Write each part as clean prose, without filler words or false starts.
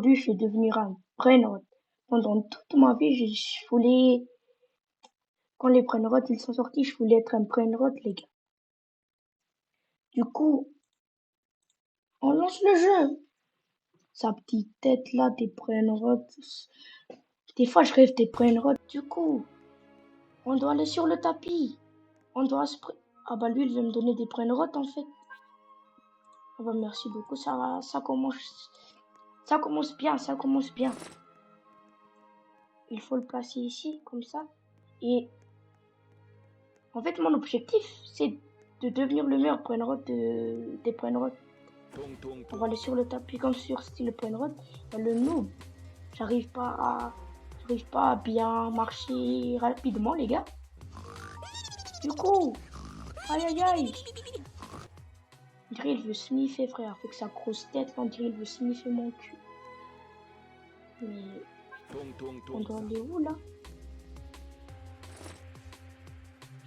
Aujourd'hui, je vais devenir un brainrot. Pendant toute ma vie, je voulais, quand les brainrots ils sont sortis, je voulais être un brainrot, les gars. Du coup, on lance le jeu. Sa petite tête là, des brainrots. Des fois, je rêve des brainrots. Du coup, on doit aller sur le tapis. On doit se... Ah bah lui, il veut me donner des brainrots en fait. Ah bah merci beaucoup, ça commence bien, ça commence bien. Il faut le placer ici, comme ça. Et en fait, mon objectif, c'est de devenir le meilleur brainrot des brainrots. On va aller sur le tapis comme sur style brainrot. Le noob, j'arrive pas à bien marcher rapidement, les gars. Du coup, aïe aïe aïe. On dirait qu'il veut sniffer, frère, avec sa grosse tête. On dirait qu'il veut sniffer mon cul. Mais on doit aller où là?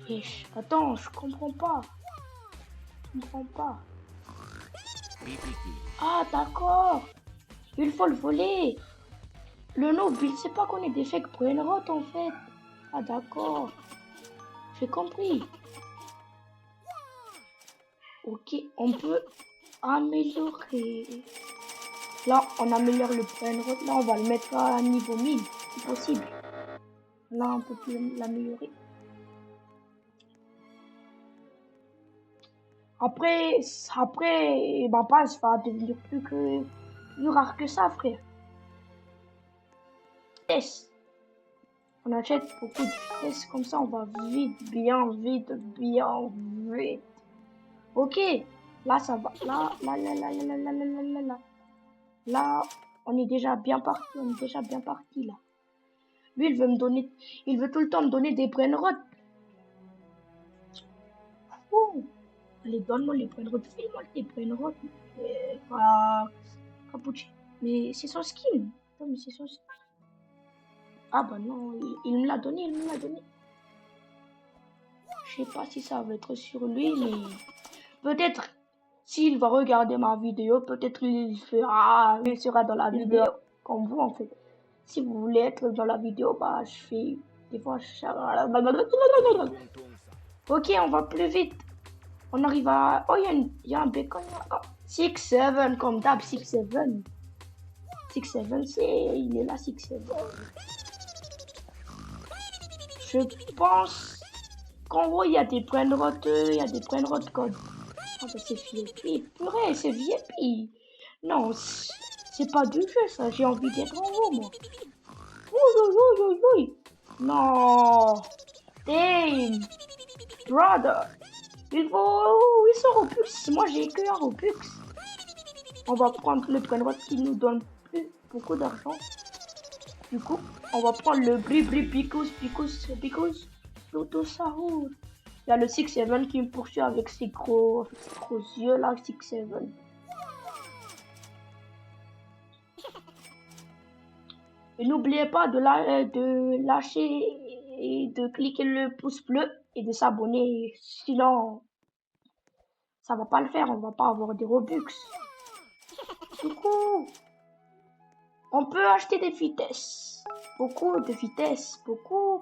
Wesh, attends, je comprends pas. Ah, d'accord. Il faut le voler. Le noob, il sait pas qu'on est des fake brainrot en fait. Ah, d'accord. J'ai compris. Ok, on peut améliorer. Là, on améliore le brainrot. Là, on va le mettre à niveau 1000. C'est possible. Là, on peut plus l'améliorer. Après, ma base va devenir plus rare que ça, frère. Vitesse. On achète beaucoup de vitesse, comme ça on va bien vite. Ok, là ça va. Là, on est déjà bien parti, là. Lui, il veut tout le temps me donner des brainrots. Ouh. Allez, donne-moi les brainrots, fais-moi les brainrots. Capucci. Mais c'est son skin. Non, mais c'est son skin. Ah bah non, il me l'a donné, Je sais pas si ça va être sur lui, mais peut-être s'il va regarder ma vidéo, peut-être il sera dans la vidéo, comme vous en fait. Si vous voulez être dans la vidéo, bah je fais des fois. Ok, on va plus vite. On arrive à. Oh, il y a un bacon. Oh, 6-7 comme d'hab, 6-7. 6-7, il est là, 6-7. Je pense qu'en gros, il y a des brainrots code. Ah bah c'est VIP. Purée, c'est VIP. Non, c'est pas du jeu ça. J'ai envie d'être en haut, moi. Oui. Non. Damn. Brother. Il faut 800 Robux. Moi, j'ai que un Robux. On va prendre le brainrot qui nous donne plus beaucoup d'argent. Du coup, on va prendre le bri picos. L'auto Saoud. Il y a le 6-7 qui me poursuit avec ses gros yeux là, 6-7. Et n'oubliez pas de lâcher et de cliquer le pouce bleu et de s'abonner. Sinon, ça va pas le faire, on va pas avoir des Robux. Du coup, on peut acheter des vitesses. Beaucoup de vitesses. Beaucoup.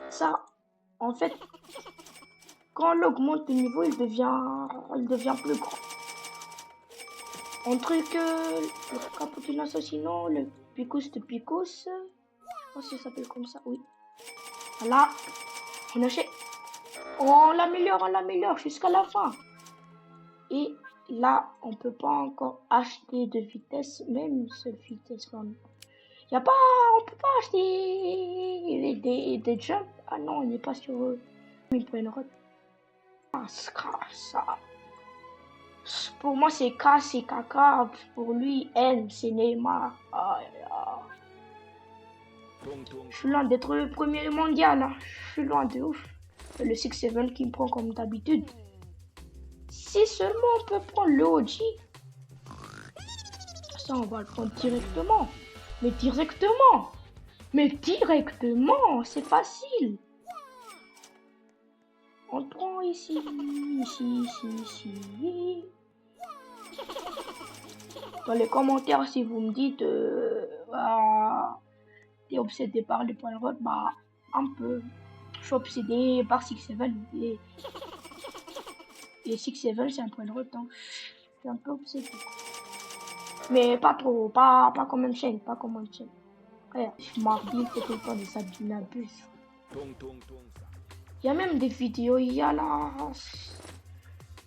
Ça, en fait, quand on augmente de niveau, il devient plus grand. Entre le cappuccino assassino, le picos de picos, je pense que ça s'appelle comme ça, oui. Voilà, on achète, on l'améliore jusqu'à la fin. Et là, on peut pas encore acheter de vitesse, même seule vitesse. On peut pas acheter des jumps. Ah non, il n'est pas sur une brainrot. Ah, ça. Pour moi, c'est K, c'est Kaka. Pour lui, N, c'est Neymar. Je suis loin d'être le premier mondial. Hein. Je suis loin de ouf. Le 6-7 qui me prend comme d'habitude. Si seulement on peut prendre le OG. Ça, on va le prendre directement. Mais directement. C'est facile. On prend ici. dans les commentaires si vous me dites t'es obsédé par les points de bah un peu. Je suis obsédé par 6-7 et 6-7 c'est un point de route, donc je suis un peu obsédé. Mais pas trop, pas comme une chaîne, pas comme une chaîne. Regarde, Mardi fait tout le temps des abus abus. Il y a même des vidéos, il y a là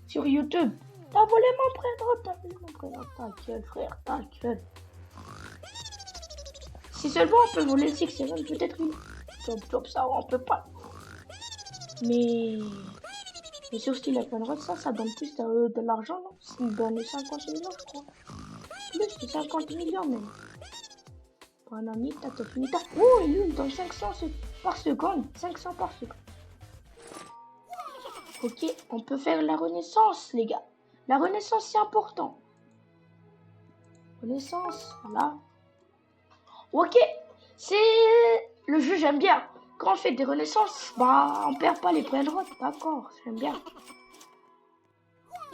sur YouTube. T'as volé mon prénom, t'as volé mon prénom. Ta gueule, frère, ta gueule. Si seulement on peut voler le 6-7, peut-être une top ça, on peut pas. Mais sur Style Open ça donne plus de l'argent, non? Il donne 50 millions, je crois. Plus de 50 millions même. Panamita, Tofinita. Oh, lui, il donne 500 par seconde. 500 par seconde. Ok, on peut faire la renaissance, les gars. La renaissance, c'est important. Renaissance, voilà. Ok, c'est le jeu, j'aime bien. Quand on fait des renaissances, bah, on perd pas les points de route, d'accord, j'aime bien.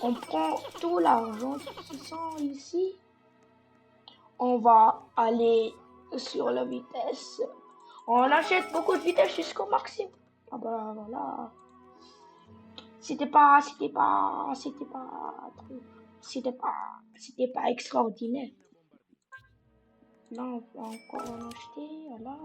On prend tout l'argent qui sont ici. On va aller sur la vitesse. On achète beaucoup de vitesse jusqu'au maximum. Ah bah voilà. C'était pas extraordinaire. Là, on va encore en acheter, voilà.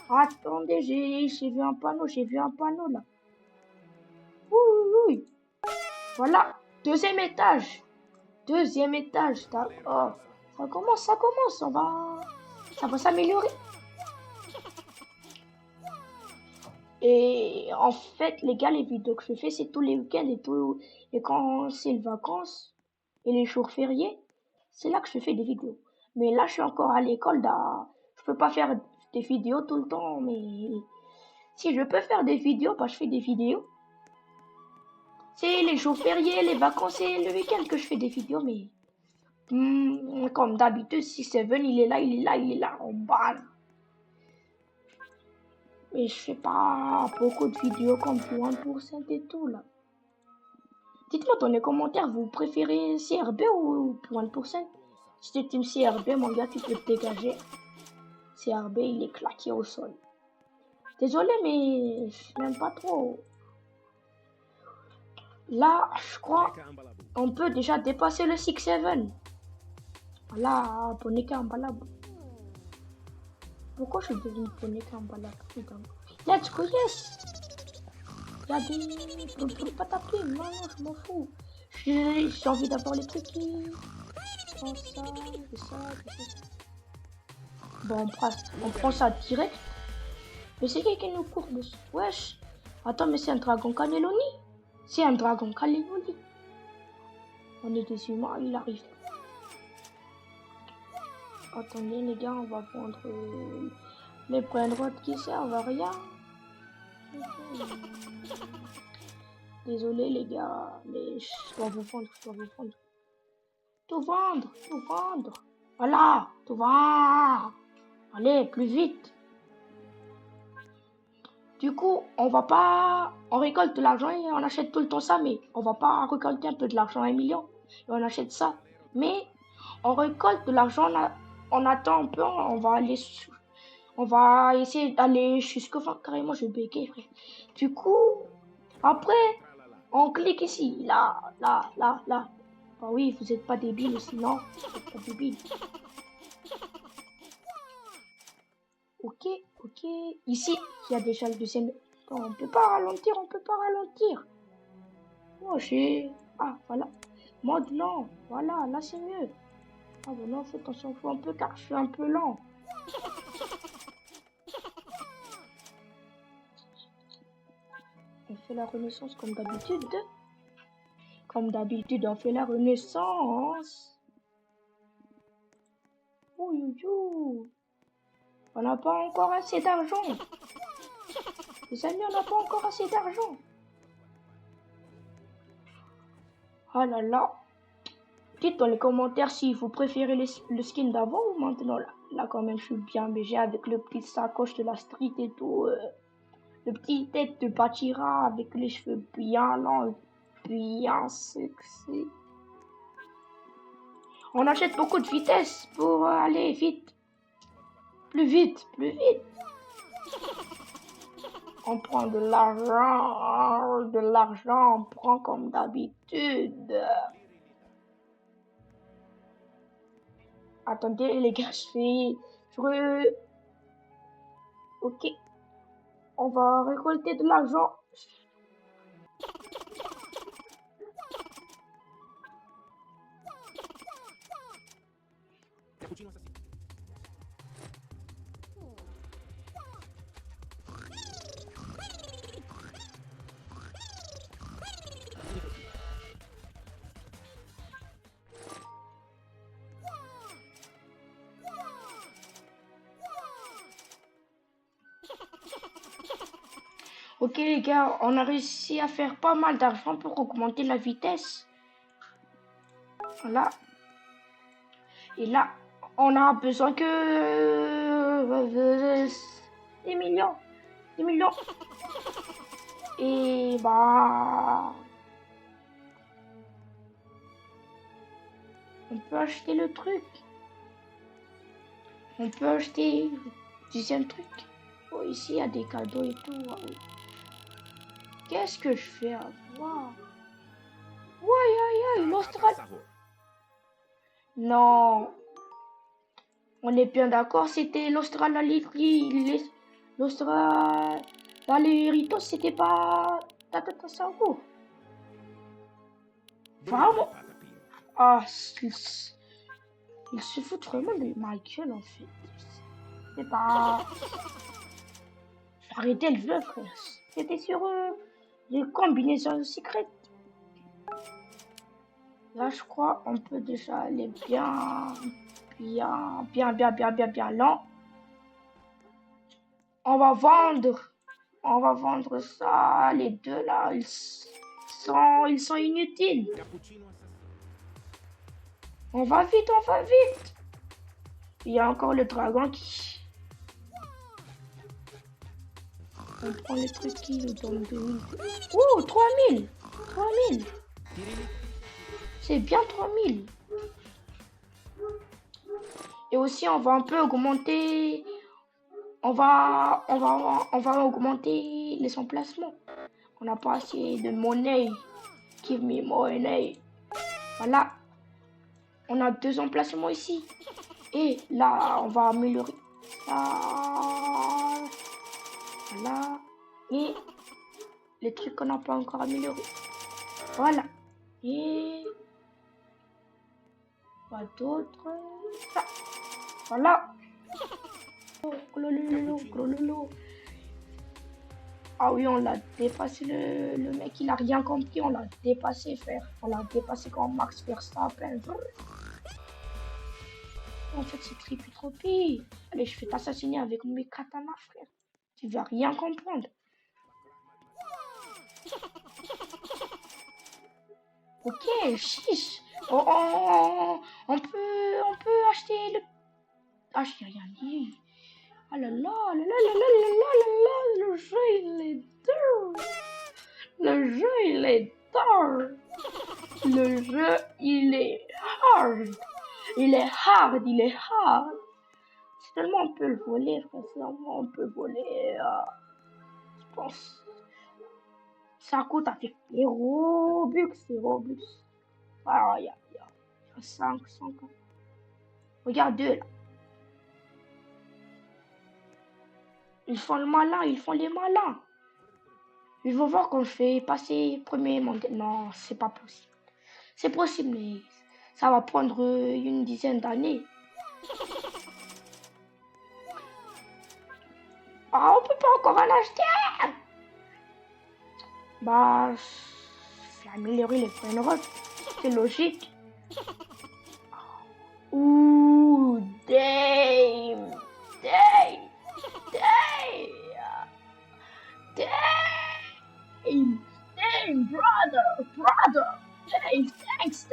Attendez, j'ai vu un panneau, là. Oui. Voilà, deuxième étage, d'accord. Ça commence, ça va s'améliorer. Et en fait, les gars, les vidéos que je fais, c'est tous les week-ends et quand c'est les vacances et les jours fériés, c'est là que je fais des vidéos. Mais là, je suis encore à l'école, je peux pas faire des vidéos tout le temps, mais si je peux faire des vidéos, bah, je fais des vidéos. C'est les jours fériés, les vacances et le week-end que je fais des vidéos, mais comme d'habitude, si Seven, il est là, en bas. Mais je fais pas beaucoup de vidéos comme pour 1% et tout, là. Dites-moi dans les commentaires, vous préférez CRB ou pour 1%? Si tu es team CRB, mon gars, tu peux te dégager. CRB, il est claqué au sol. Désolé, mais je n'aime pas trop. Là, je crois, on peut déjà dépasser le 6-7. Voilà, Bonica Ambalab. Pourquoi je suis devenu Bonica Ambalab? Let's go, yes! Il y a des... Faut pas taper, non, je m'en fous. J'ai envie d'avoir les trucs qui... Prends ça. Bon, on prend ça direct. Mais c'est qui nous courbe? Wesh. Attends, mais c'est un dragon Cannelloni? C'est un dragon Cannelloni. On est des humains, il arrive. Attendez, les gars, on va prendre les points de route qui servent à rien. Désolé, les gars, mais je dois vous vendre. Tout vendre. Voilà, tout vendre. Allez, plus vite. Du coup, on récolte de l'argent et on achète tout le temps ça, mais on va pas récolter un peu de l'argent à 1 million et on achète ça. Mais on récolte de l'argent, on attend un peu, on va essayer d'aller jusqu'au fin. Carrément, je bégaye, frère. Du coup, après, on clique ici, là. Ah oui, vous êtes pas débile, sinon, vous êtes pas débile. Ok. Ici, il y a déjà le deuxième. On peut pas ralentir. Oh, ah, voilà. Mode lent. Voilà, là c'est mieux. Ah bon, non, en fait, on s'en fout un peu car je suis un peu lent. On fait la renaissance comme d'habitude. On fait la renaissance. Ouh. On n'a pas encore assez d'argent. Les amis, on n'a pas encore assez d'argent. Ah là là. Dites dans les commentaires si vous préférez le skin d'avant ou maintenant. Là quand même, je suis bien BG avec le petit sacoche de la street et tout. Le petit tête de Bachira avec les cheveux bien longs, bien sexy. On achète beaucoup de vitesse pour aller vite. Plus vite, plus vite. On prend de l'argent, on prend comme d'habitude. Attendez les gars, Ok, on va récolter de l'argent. Ok les gars, on a réussi à faire pas mal d'argent pour augmenter la vitesse. Voilà. Et là, on a besoin que 10 millions. 10 millions. Et bah... on peut acheter le truc. On peut acheter le deuxième truc. Oh, ici, il y a des cadeaux et tout. Ah oui. Qu'est-ce que je fais à voir? Ouais, l'Australie. Non. On est bien d'accord, c'était l'Australie. L'Australie, c'était pas Tata Sango. Vraiment? Ah, il se fout vraiment de ma gueule en fait. C'est pas... Arrêtez le jeu, frère. C'était sur les combinaisons secrètes. Là, je crois on peut déjà aller bien lent. On va vendre ça. Les deux là, ils sont inutiles. On va vite. Il y a encore le dragon qui... On prend les trucs qui nous donnent 2000. Oh, 3000. C'est bien 3000. Et aussi, on va un peu augmenter... On va augmenter les emplacements. On n'a pas assez de monnaie. Give me money. Voilà. On a 2 emplacements ici. Et là, on va améliorer ça. Voilà. Et les trucs qu'on n'a pas encore améliorés. Voilà. Et quoi d'autre? Ça. Voilà. Ah oui, on l'a dépassé. Le mec, il a rien compris. On l'a dépassé, frère. On l'a dépassé comme Max Verstappen. En fait, c'est Trippy. Allez, je vais t'assassiner avec mes katanas, frère. Tu vas rien comprendre. Ok, chiche. On peut acheter le... Ah, je n'ai rien dit. Ah là là, le jeu, il est dur. Le jeu, il est dur. Le jeu, il est hard. Il est hard. Seulement on peut le voler, seulement on peut voler, je pense. Ça coûte avec les Robux. Ah, il y a 500. Regarde deux là. Ils font les malins. Ils vont voir qu'on fait passer premier mondial. Non, c'est pas possible. C'est possible, mais ça va prendre une dizaine d'années. Ah, on peut pas encore en acheter. Bah, je vais améliorer les points de route. C'est logique. Ouh, damn, brother. Hey, thanks.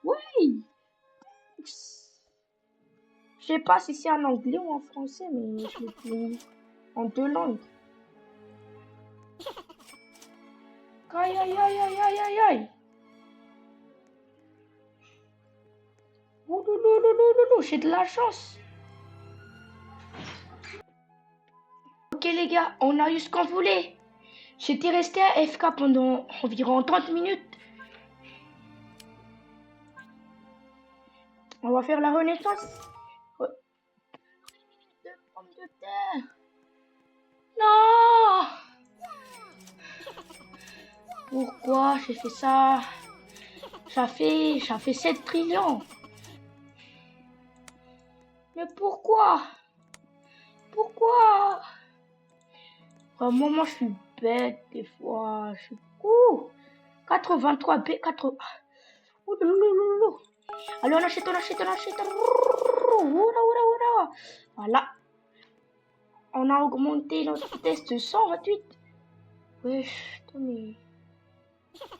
Oui. Je sais pas si c'est en anglais ou en français, mais je le dis. En 2 langues. Aïe, aïe, aïe, aïe, aïe, aïe, aïe. Oulouloulouloulou, j'ai de la chance. Ok les gars, on a eu ce qu'on voulait. J'étais resté à FK pendant environ 30 minutes. On va faire la renaissance. De pommes de terre. Non! Pourquoi j'ai fait ça? Ça fait 7 trillions. Mais pourquoi? Pourquoi? Vraiment, moi, je suis bête des fois. Je suis... Ouh! 83 B, 4... Ouh, loulou. Allez, on achète. Oula. Voilà. On a augmenté notre vitesse de 128. Wesh, putain, mais...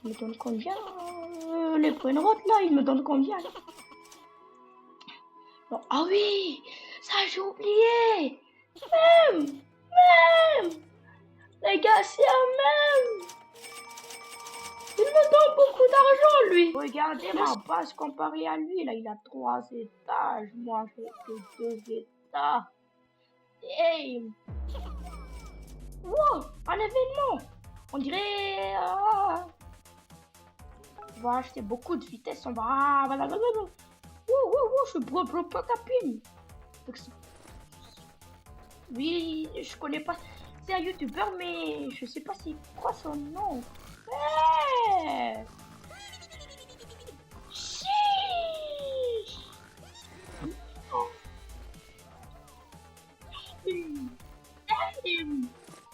Il me donne combien? Les points de route, là, il me donne combien? Non. Ah oui! Ça, j'ai oublié! Même! Les gars, c'est un même! Il me donne beaucoup d'argent, lui! Regardez ma base comparée à lui. Là, il a 3 étages. Moi, j'ai que 2 étages. Hey! Wow! Un événement! On dirait... on va acheter beaucoup de vitesse. On va... je suis bro tapine. Oui, je connais pas. C'est un youtubeur, mais je sais pas si quoi son nom. Hey!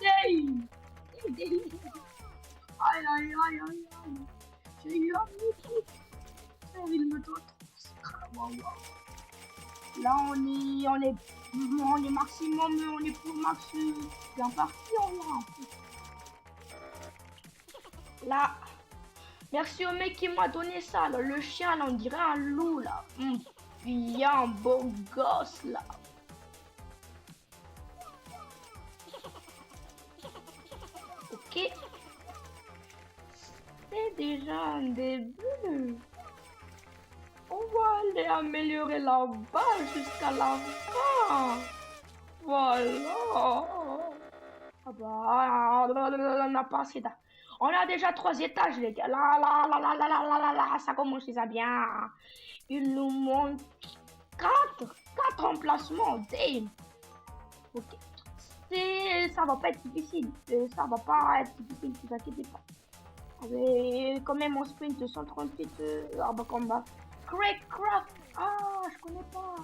Aïe. J'ai eu un mythique. Il me donne trop. Là, on est maximum, on est pour max bien parti, en fait. Là, merci au mec qui m'a donné ça, là. Le chien, là, on dirait un loup, là. Bien beau gosse, là. Ok. C'est déjà un début. On va aller améliorer la base jusqu'à la fin. Voilà. Ah bah, on n'a pas assez. On a déjà 3 étages, les gars. Là, ça commence déjà bien. Il nous manque 4 emplacements. Damn. Ok. Ça va pas être difficile. Ça va pas être difficile, ne vous inquiétez pas. Mais quand même, on sprint de 138 arbre combat. Craft. Ah, je connais pas.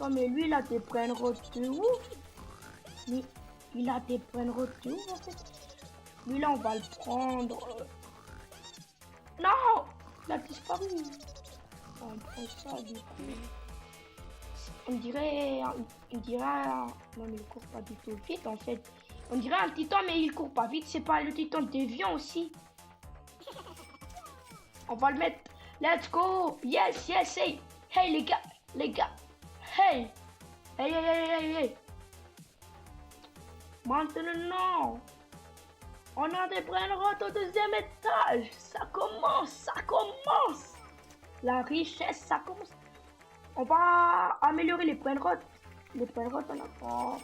Non, mais lui, il a des points de route de ouf. Mais il a des points de route de ouf, en fait. Lui, là, on va le prendre. Non! Il a disparu. On prend ça, du coup. On dirait... Non, mais il court pas du tout vite, en fait. On dirait un titan, mais il court pas vite. C'est pas le titan déviant aussi. On va le mettre. Let's go. Yes. Hey. Hey, les gars. Hey. Maintenant, on a des points de route au 2e étage. Ça commence. La richesse, ça commence. On va améliorer les points de route. Les points de route, on apprend.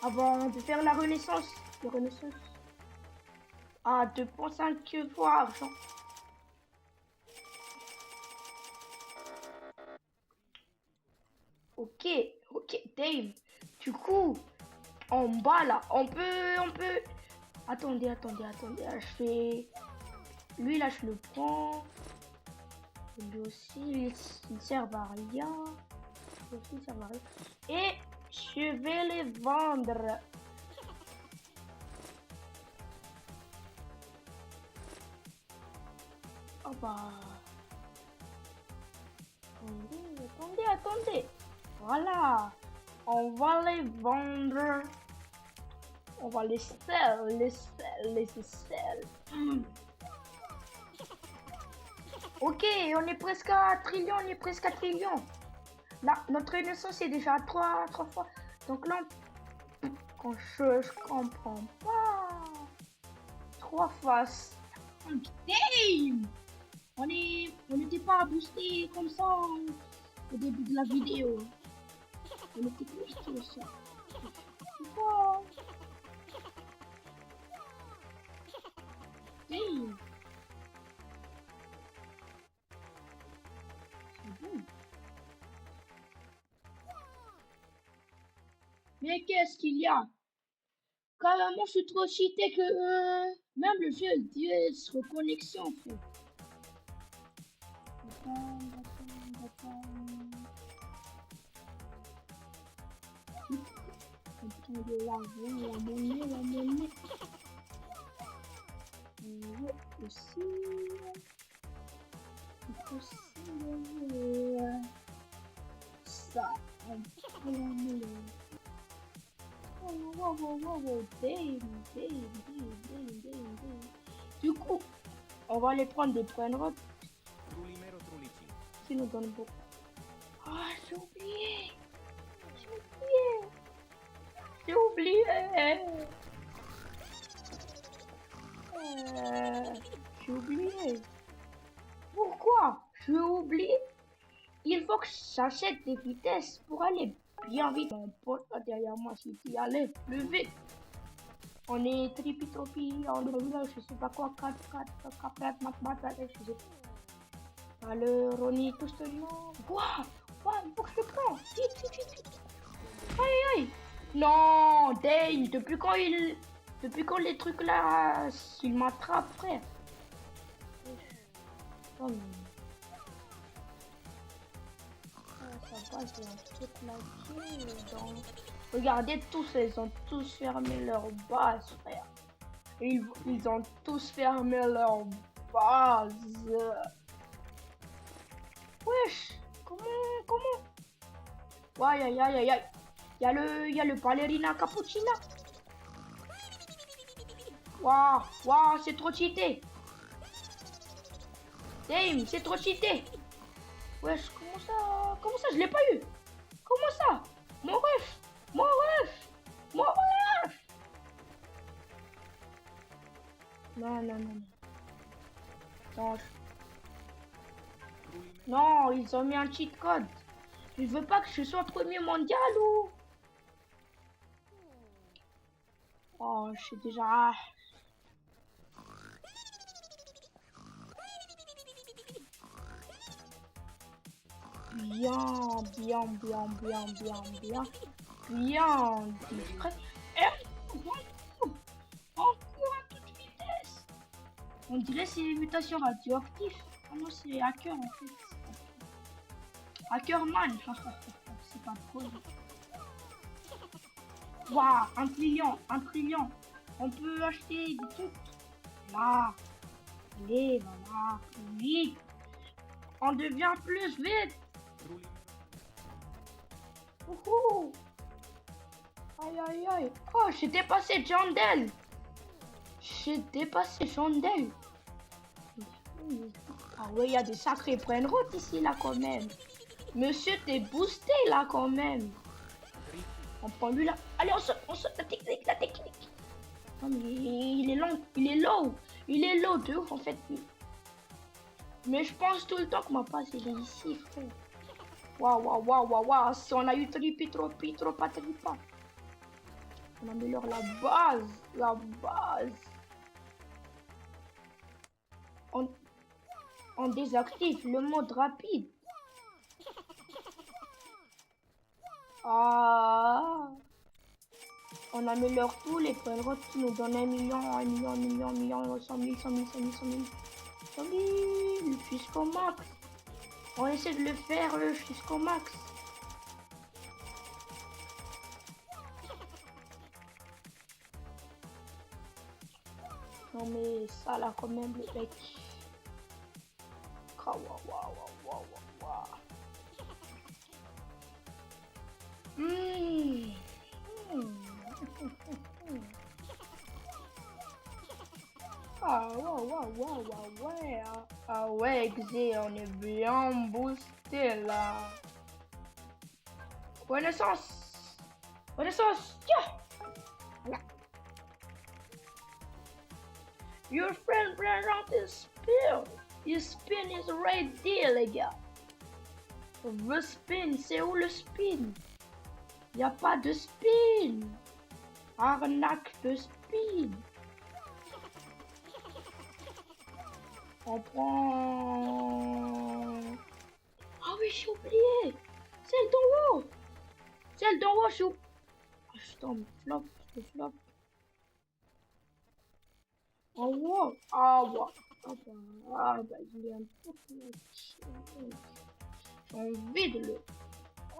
Avant de faire la renaissance. À 2,5 fois argent. Ok, Dave. Du coup, en bas là, on peut... Attendez, je fais... Lui là, je le prends. Lui aussi, il sert à rien. Et je vais les vendre. Oh bah... Attendez. Voilà. On va les vendre. On va les sell. Ok, on est presque à trillion. Là, notre renaissance est déjà trois fois. Donc là, je comprends pas. 3 fois. Damn! On n'était pas boosté comme ça au début de la vidéo. On était boosté ça. Pourquoi? Damn! C'est bon. Mais qu'est-ce qu'il y a? Carrément, je suis trop cheaté que même le jeu dit reconnexion en fait. La monnaie. Aussi. Ça. Wow. Damn. Du coup, on va aller prendre des points de route qui nous donnent beaucoup. Ah, j'ai oublié. J'ai oublié. Pourquoi? J'ai oublié. Il faut que j'achète des vitesses pour aller bien vite. Mon pote là derrière moi, c'est qui allait plus vite. On est tripi, je sais pas quoi, 4, je sais pas. Alors, on est tout seulement. Waouh, il faut que je le prenne. Vite. Aïe. Non, Dane, depuis quand les trucs là, ils m'attrapent, frère. Oh, mais... Ça va, j'ai un truc là-dessus. Regardez tous, ils ont tous fermé leur base, frère. Ils ont tous fermé leur base. Wesh, comment? Aïe. Il y a le ballerina cappuccina. Waouh, c'est trop cheaté. Damn, c'est trop cheaté. Wesh, comment ça, je l'ai pas eu. Comment ça? Mon ref. Non, ils ont mis un cheat code. Je veux pas que je sois premier mondial ou... Oh, je suis déjà... Bien discret. Encore à toute vitesse. On dirait c'est une mutation radioactive. Ah non, c'est hacker en fait. Hackerman. C'est pas drôle. Waouh, un trillion. On peut acheter des trucs. Là. Allez, voilà. Vite. On devient plus vite. Ouhou. Aïe. Oh, j'ai dépassé Jandel. Ah ouais, il y a des sacrés points de route ici, là, quand même. Monsieur, t'es boosté, là, quand même. On prend lui, là. Allez, on saute la technique. Non, mais il est low de ouf, en fait. Mais je pense tout le temps que ma passe, il est ici, frère. Waouh. Si on a eu tropi, trop pas. On améliore la base. On désactive le mode rapide. Ah. On améliore tous les points de route qui nous donnent 1 million, 100 000, jusqu'au max. On essaie de le faire jusqu'au max. Non mais ça là quand même le mec. Waouh. Ah ouais, Xé, on est bien boosté là. Renaissance. Renaissance. Tiens. Voilà. Your friend Brandon is spin. His spin is right there, les gars. Le spin, c'est où le spin? Y a pas de spin. Arnaque de spin. On prend... Ah oui, j'ai oublié. Celle d'en haut. Celle d'en haut, j'ai oublié. Oh, je tombe. Flop, je flop. En haut. Ah, ouais. Ah, bah, il est un peu... J'ai envie de le...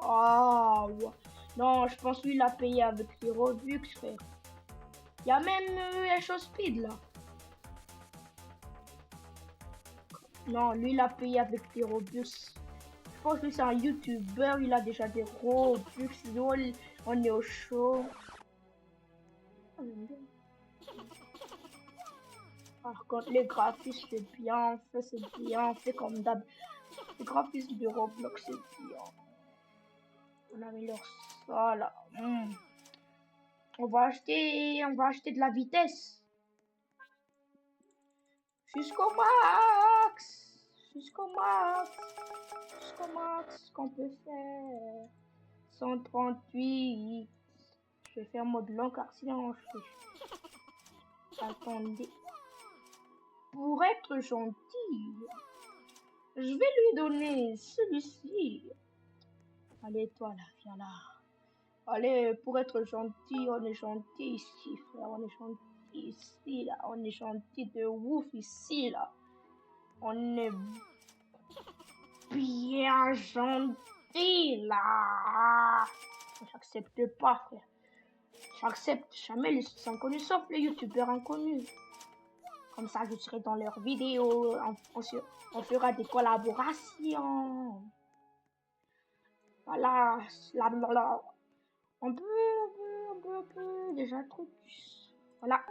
Ah, ouais. Non, je pense lui, il a payé avec les Robux, frère. Il y a même Echo Speed, là. Non, lui, il a payé avec des Robux. Je pense que c'est un YouTuber, il a déjà des Robux. Nous, on est au show. Par contre, les graphismes, c'est bien fait comme d'hab. Les graphismes de Roblox, c'est bien. On améliore ça, là. On va acheter de la vitesse. Jusqu'au max. Jusqu'au max. Jusqu'au max qu'on peut faire. 138. Je vais faire mode long car sinon je... Attendez. Pour être gentil, je vais lui donner celui-ci. Allez, toi là, viens là. Allez, pour être gentil, on est gentil ici, frère. On est gentil ici, là. On est gentil de ouf ici, là. On est bien gentil, là. J'accepte pas, frère. J'accepte jamais les inconnus, sauf les youtubeurs inconnus. Comme ça, je serai dans leurs vidéos. On fera des collaborations. Voilà. On peut. Déjà trop plus. Voilà.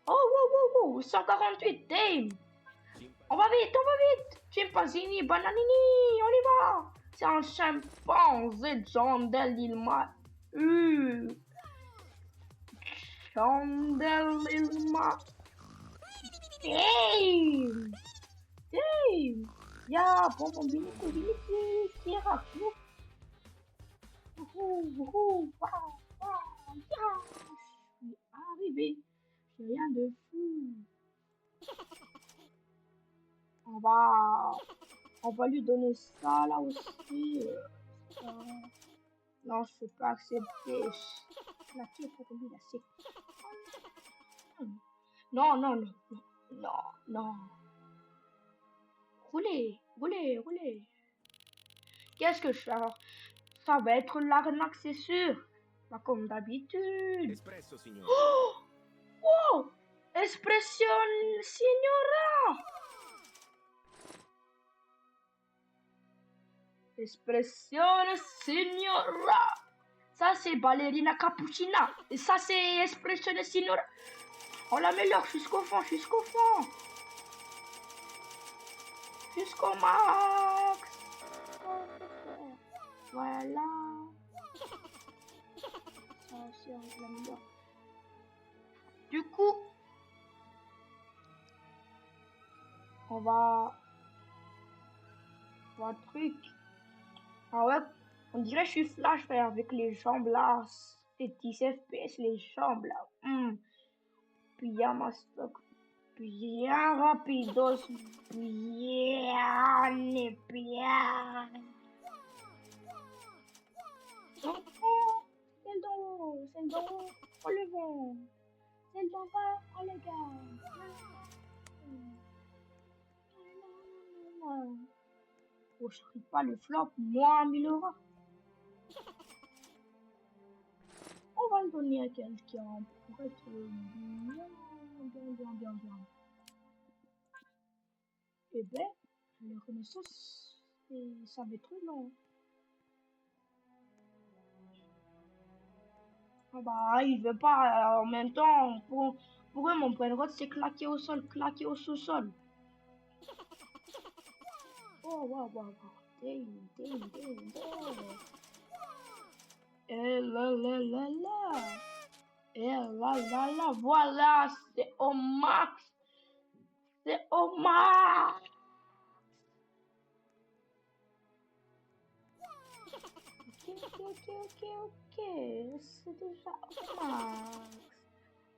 Oh, 148, damn. On va vite. Chimpanzini, bananini, on y va. C'est un chimpanzé, Jandel, il m'a eu. Jandel, il m'a... Damn. Ya, bon, tira. Je suis arrivé. J'ai rien de fou. On va lui donner ça là aussi. Ça. Non, je peux pas accepter. La tire pour lui, là, c'est... Non. Roulez. Qu'est-ce que je fais alors? Ça va être l'arnaque, c'est sûr. Pas comme d'habitude. Espresso, signore. Oh! Espression signora! Espressione signora! Ça, c'est ballerina cappuccina. Et ça, c'est espressione signora. On l'améliore jusqu'au fond. Jusqu'au max. Voilà. Ça aussi, on l'améliore. Du coup, on va un truc. Ah ouais, on dirait que je suis Flash, frère, avec les jambes là. C'est 10 FPS, les jambes là. Pyjama stock. Bien rapidos. Bien. Celle d'en haut. On le vend. Celle d'en bas, on le garde. Oh, je n'arrive pas le flop, moi, 1000 €. On va le donner à quelqu'un pour être bien. Eh ben, la renaissance, ça va être long. Ah bah, il veut pas, en même temps, pour eux, mon point de vote, c'est claquer au sous-sol. Oh, wow. Damn. Et là, là, là, là. Et là, là, là. Voilà, c'est au max. C'est au max. Ok. C'est déjà au max.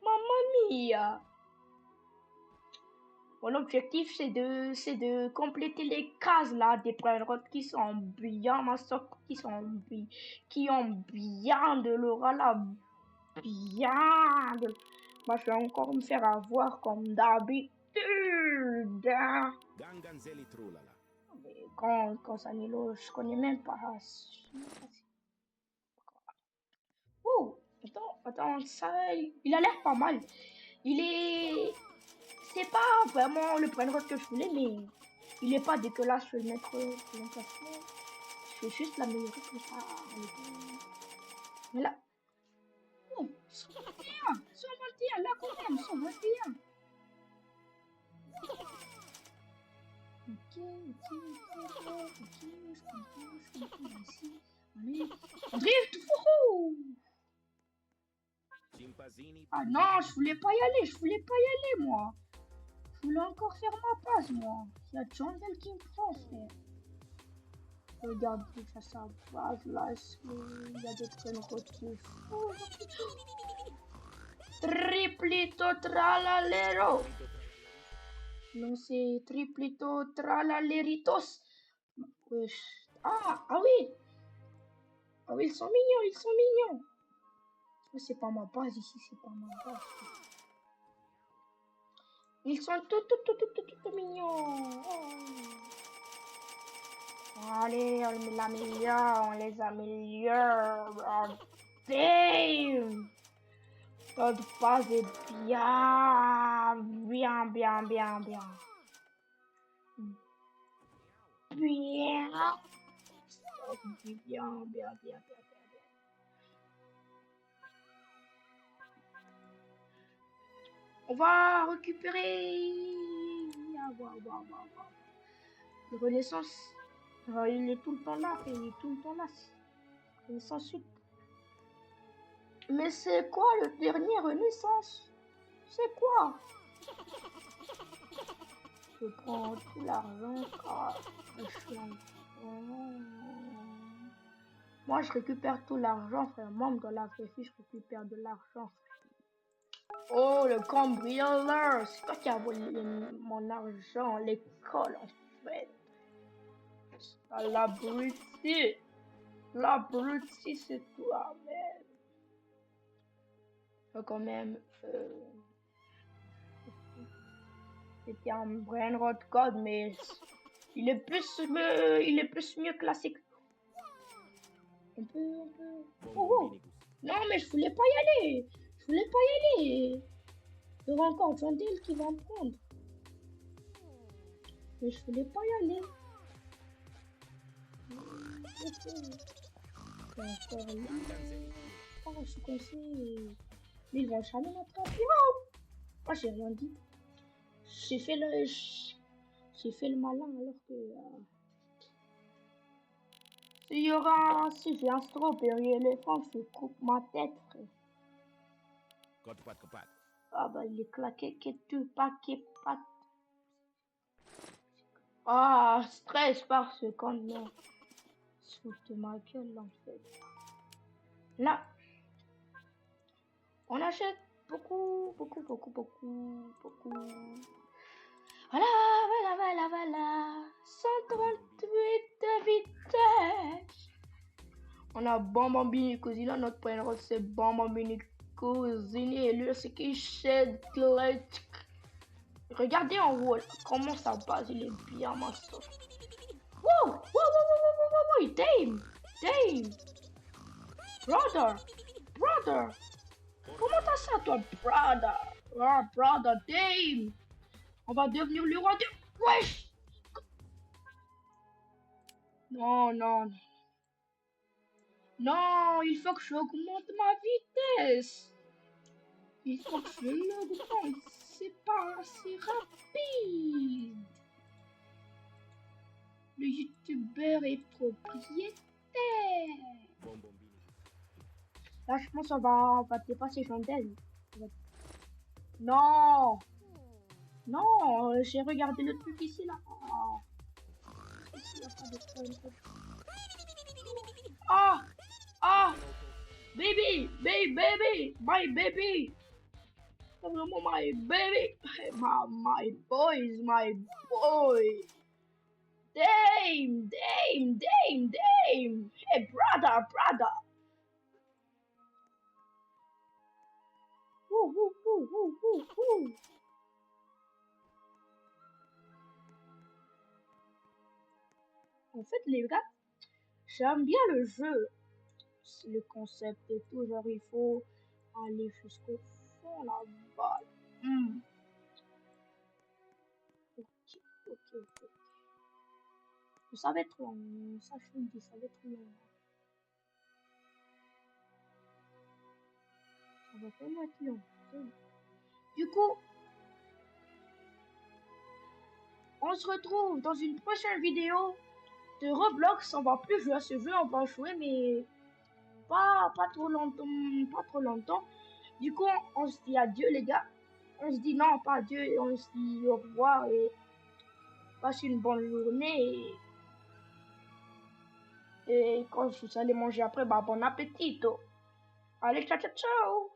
Mamma mia. Mon objectif, c'est de compléter les cases là des brainrots qui sont bien mastoc, qui ont bien de l'aura là, bien de. Moi, je vais encore me faire avoir comme d'habitude. Ganganzeli Trulala. Mais quand Sanilo, je connais même pas. Oh, attends, ça, il a l'air pas mal. Il est. C'est pas vraiment le brainrot que je voulais, mais il est pas dégueulasse. Je vais le mettre sur l'emplacement. Je vais juste l'améliorer comme ça. Mais là. Oh, 121, là quand même, 121. Ok, je comprends ici. Allez, on drift, wouhou! Chimpazini. Ah non, je voulais pas y aller, moi. Je voulais encore faire ma passe, moi. Il y a Jandel qui me prend, frère. Regarde, il fait sa base là. Est-ce qu'il y a des brainrots qui font? Triplito tralalero. Non, c'est triplito tralaleritos. Wesh. Ah oui. Ah oui, ils sont mignons. Oh, c'est pas ma base ici, c'est pas ma base. Ils sont tout mignons. Oh. Allez, on les améliore. Oh, damn. Notre base est bien. Bien. On va récupérer. Le Renaissance. Il est tout le temps là. Renaissance suite. Mais c'est quoi le dernier Renaissance? C'est quoi? Je prends tout l'argent. Ah, moi, je récupère tout l'argent, frère. Moi, dans la vraie vie, je récupère de l'argent, frère. Oh, le cambrioleur. C'est toi qui as volé mon argent à l'école, en fait. Ah, l'abruti. L'abruti, c'est toi, merde. Quand même, c'était un brainrot code, mais il est plus mieux classique. On peut. Oh. Non, mais je voulais pas y aller. Il y aura encore Jandel qui va me prendre. Mais je voulais pas y aller. Encore là. Oh, je suis coincé. Mais ils vont jamais m'attraper. Oh, moi, j'ai rien dit. J'ai fait le malin alors que. Si j'ai un strawberry éléphant, je coupe ma tête, frère. Ah bah il est claqué, qu'est-ce paquet pat. Ah, stress parce que quand non. Sous de ma gueule en fait. Là, on achète beaucoup. Voilà. 138 de vitesse. On a Bambambini Così là, notre point c'est Bambambini Cosini et lui c'est qui shed glitch. Regardez en haut comment ça passe, il est bien master. Wow, damn. Brother. Comment t'as ça toi, brother? Ah, brother, damn. On va devenir le roi de... Wesh. Non, il faut que j'augmente ma vitesse. Il faut que je l'augmente. C'est pas assez rapide. Le youtubeur est propriétaire. Là, je pense on va dépasser Chandelle. Non! Non, j'ai regardé le truc ici, là. Oh. Ici, il y a pas de point. Ah! Ah! Baby! Baby! My baby! Vraiment, my baby! My boy is my boy! Damn! Damn! Damn! Damn! Hey, brother! Brother! Woo, woo, woo, woo, woo, woo. En fait, les gars, j'aime bien le jeu. Le concept et tout, genre il faut aller jusqu'au fond là-bas. Hmm. Ok, ok, ok. Ça va être long, ça je vous le dis, ça va être long. Ça va vraiment être long. Du coup, on se retrouve dans une prochaine vidéo de Roblox. On va plus jouer à ce jeu, on va jouer, mais pas trop longtemps, pas trop longtemps. Du coup, on se dit adieu les gars. On se dit non, pas adieu, on se dit au revoir et passe une bonne journée. Et quand vous allez manger après, bah bon appétit. Allez, ciao, ciao, ciao!